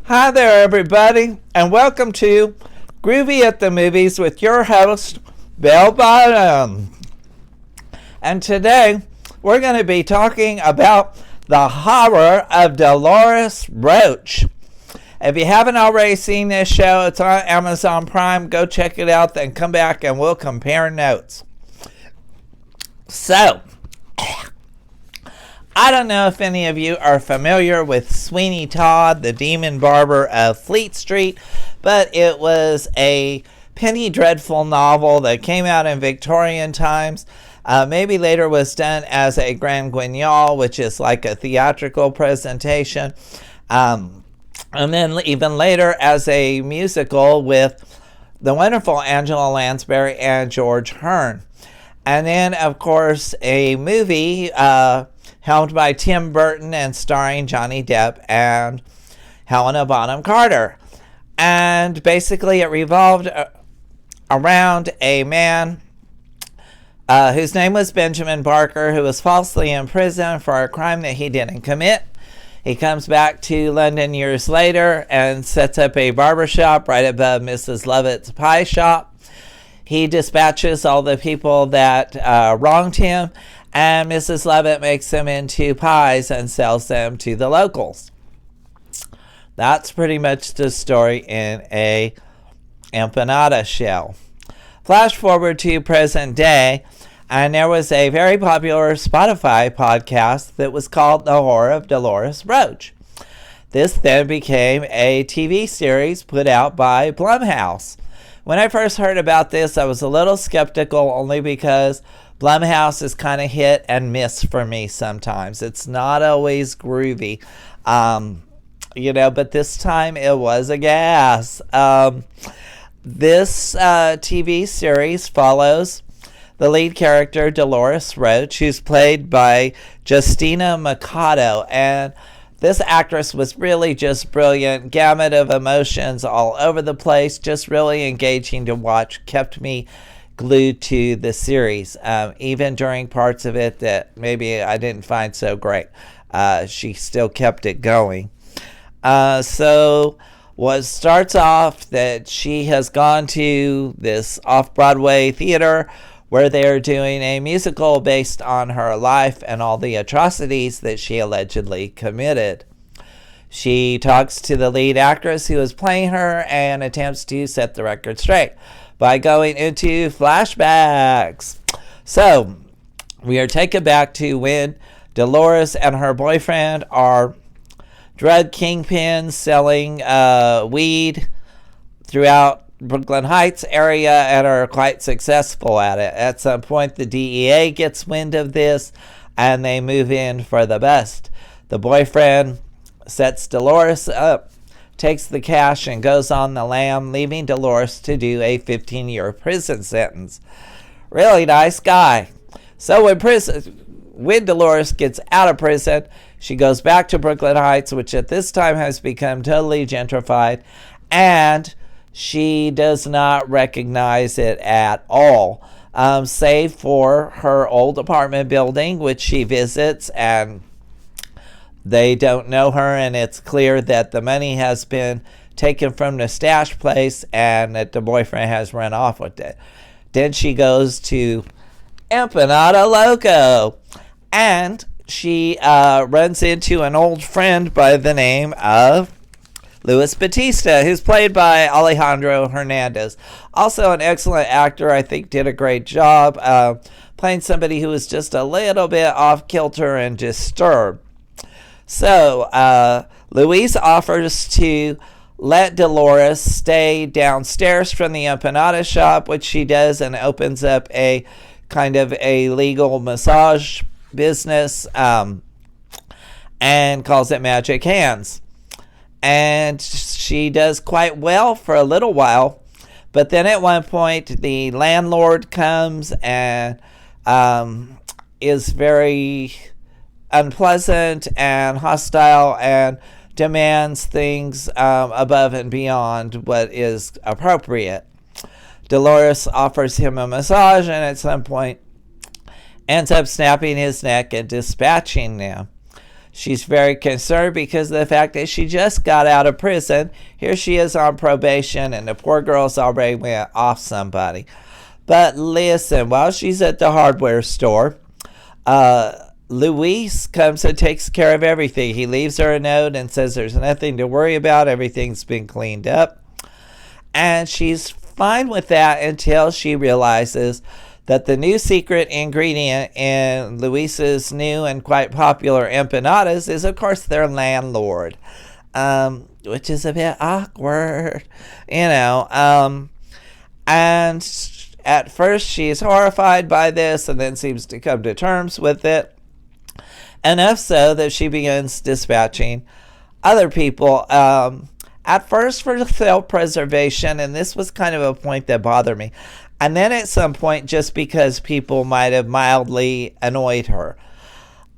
Hi there, everybody, and welcome to Groovy at the Movies with your host, Belle Bottoms. And today, we're going to be talking about the horror of Delores Roach. If you haven't already seen this show, it's on Amazon Prime. Go check it out, then come back and we'll compare notes. So, I don't know if any of you are familiar with Sweeney Todd, the demon barber of Fleet Street, but it was a penny dreadful novel that came out in Victorian times. Maybe later was done as a Grand Guignol, which is like a theatrical presentation. And then even later as a musical with the wonderful Angela Lansbury and George Hearn. And then, of course, a movie helmed by Tim Burton and starring Johnny Depp and Helena Bonham Carter. And basically it revolved around a man whose name was Benjamin Barker, who was falsely imprisoned for a crime that he didn't commit. He comes back to London years later and sets up a barbershop right above Mrs. Lovett's pie shop. He dispatches all the people that wronged him, and Mrs. Lovett makes them into pies and sells them to the locals. That's pretty much the story in a empanada shell. Flash forward to present day, and there was a very popular Spotify podcast that was called The Horror of Delores Roach. This then became a TV series put out by Blumhouse. When I first heard about this, I was a little skeptical only because Blumhouse is kind of hit and miss for me sometimes. It's not always groovy, but this time it was a gas. This TV series follows the lead character, Delores Roach, who's played by Justina Mikado, and this actress was really just brilliant, gamut of emotions all over the place, just really engaging to watch, kept me glued to the series, even during parts of it that maybe I didn't find so great. She still kept it going. So what starts off that she has gone to this off-Broadway theater where they're doing a musical based on her life and all the atrocities that she allegedly committed. She talks to the lead actress who is playing her and attempts to set the record straight by going into flashbacks. So, we are taken back to when Delores and her boyfriend are drug kingpins selling weed throughout Brooklyn Heights area and are quite successful at it. At some point, the DEA gets wind of this and they move in for the best. The boyfriend sets Delores up, takes the cash, and goes on the lam, leaving Delores to do a 15-year prison sentence. Really nice guy. So when Delores gets out of prison, she goes back to Brooklyn Heights, which at this time has become totally gentrified, and she does not recognize it at all, save for her old apartment building, which she visits, and they don't know her, and it's clear that the money has been taken from the stash place and that the boyfriend has run off with it. Then she goes to Empanada Loco, and she runs into an old friend by the name of Luis Batista, who's played by Alejandro Hernandez. Also an excellent actor, I think did a great job playing somebody who was just a little bit off kilter and disturbed. So Luis offers to let Delores stay downstairs from the empanada shop, which she does, and opens up a kind of a legal massage business and calls it Magic Hands. And she does quite well for a little while, but then at one point the landlord comes and is very unpleasant and hostile and demands things above and beyond what is appropriate. Delores offers him a massage and at some point ends up snapping his neck and dispatching him. She's very concerned because of the fact that she just got out of prison. Here she is on probation, and the poor girl's already went off somebody. But listen, while she's at the hardware store, Luis comes and takes care of everything. He leaves her a note and says there's nothing to worry about. Everything's been cleaned up. And she's fine with that until she realizes that the new secret ingredient in Luis's new and quite popular empanadas is, of course, their landlord, which is a bit awkward, and at first she's horrified by this and then seems to come to terms with it, enough so that she begins dispatching other people, at first for self-preservation, and this was kind of a point that bothered me. And then at some point, just because people might have mildly annoyed her.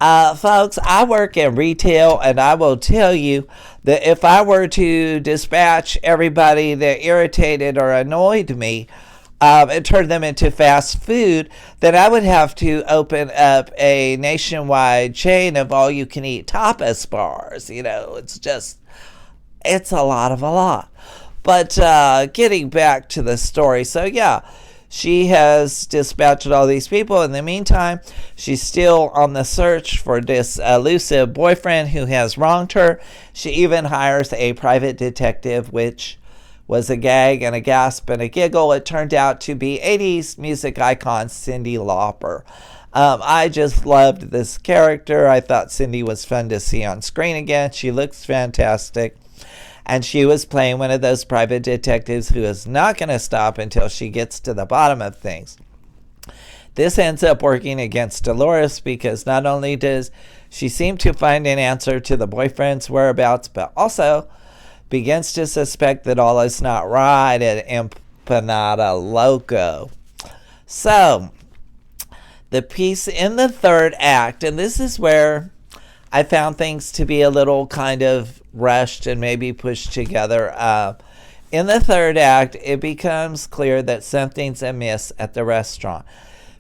Folks, I work in retail, and I will tell you that if I were to dispatch everybody that irritated or annoyed me and turn them into fast food, then I would have to open up a nationwide chain of all-you-can-eat tapas bars. It's a lot. But getting back to the story, so yeah, she has dispatched all these people. In the meantime, she's still on the search for this elusive boyfriend who has wronged her. She even hires a private detective, which was a gag and a gasp and a giggle. It turned out to be 80s music icon Cyndi Lauper. I just loved this character. I thought Cyndi was fun to see on screen again. She looks fantastic. And she was playing one of those private detectives who is not going to stop until she gets to the bottom of things. This ends up working against Delores because not only does she seem to find an answer to the boyfriend's whereabouts, but also begins to suspect that all is not right at Empanada Loco. So, the piece in the third act, and this is where I found things to be a little kind of rushed and maybe pushed together. In the third act, it becomes clear that something's amiss at the restaurant.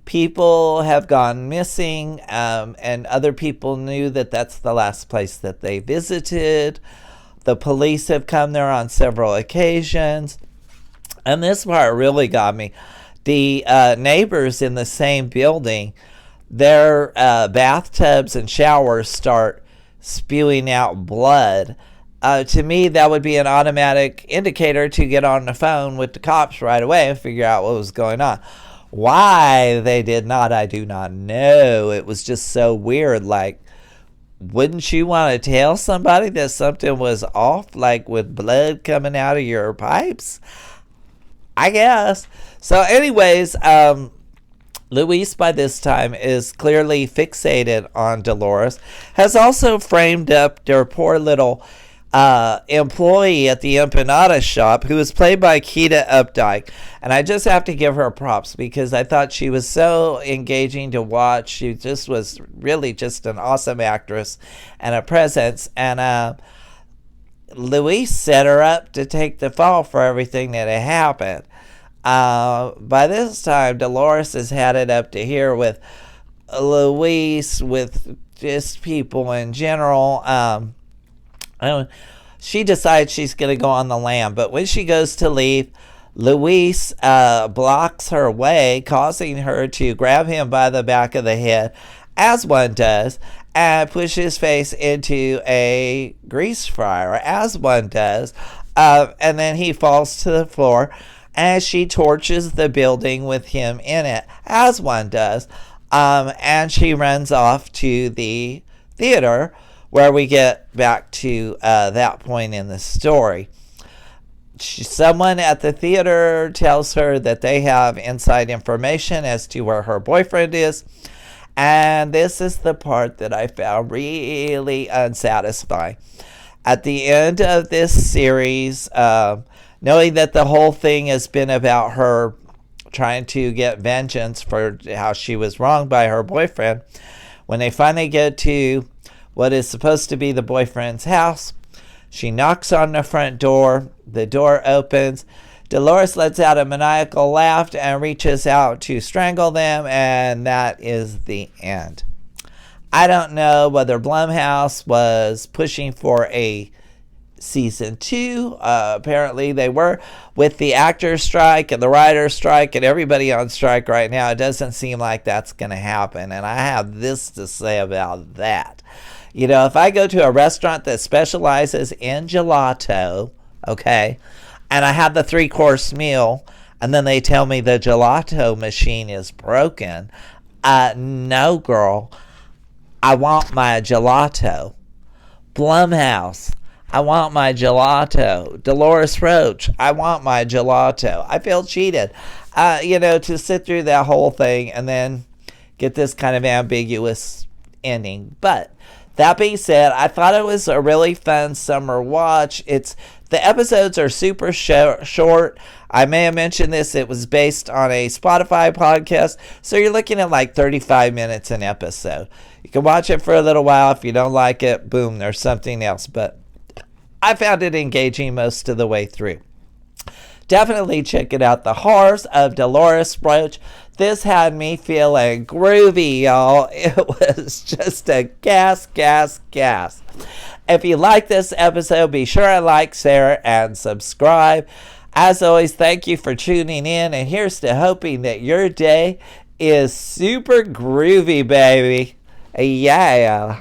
People have gone missing, and other people knew that that's the last place that they visited. The police have come there on several occasions. And this part really got me. The neighbors in the same building, their bathtubs and showers start spewing out blood. To me, that would be an automatic indicator to get on the phone with the cops right away and figure out what was going on. Why they did not, I do not know. It was just so weird. Like, wouldn't you want to tell somebody that something was off, like with blood coming out of your pipes? I guess. So anyways, Luis, by this time, is clearly fixated on Delores, has also framed up their poor little employee at the empanada shop, who was played by Keita Updike. And I just have to give her props because I thought she was so engaging to watch. She just was really just an awesome actress and a presence. And Luis set her up to take the fall for everything that had happened. By this time, Delores has had it up to here with Luis, with just people in general. She decides she's going to go on the lam, but when she goes to leave, Luis blocks her way, causing her to grab him by the back of the head, as one does, and push his face into a grease fryer, as one does, and then he falls to the floor as she torches the building with him in it, as one does, and she runs off to the theater, where we get back to that point in the story. Someone at the theater tells her that they have inside information as to where her boyfriend is, and this is the part that I found really unsatisfying. At the end of this series, knowing that the whole thing has been about her trying to get vengeance for how she was wronged by her boyfriend, when they finally get to what is supposed to be the boyfriend's house, she knocks on the front door. The door opens. Delores lets out a maniacal laugh and reaches out to strangle them, and that is the end. I don't know whether Blumhouse was pushing for a season 2. Apparently they were, with the actors strike and the writers strike and everybody on strike right now. It doesn't seem like that's going to happen, and I have this to say about that. If I go to a restaurant that specializes in gelato, okay, and I have the 3-course meal, and then they tell me the gelato machine is broken, no, girl, I want my gelato. Blumhouse, I want my gelato. Delores, Roach, I want my gelato. I feel cheated, to sit through that whole thing and then get this kind of ambiguous ending. But that being said, I thought it was a really fun summer watch. The episodes are super short. I may have mentioned this. It was based on a Spotify podcast, so you're looking at like 35 minutes an episode. You can watch it for a little while. If you don't like it, boom, there's something else. But I found it engaging most of the way through. Definitely check it out. The Horrors of Delores, Roach. This had me feeling groovy, y'all. It was just a gas. If you like this episode, be sure to like, share, and subscribe. As always, thank you for tuning in, and here's to hoping that your day is super groovy, baby. Yeah.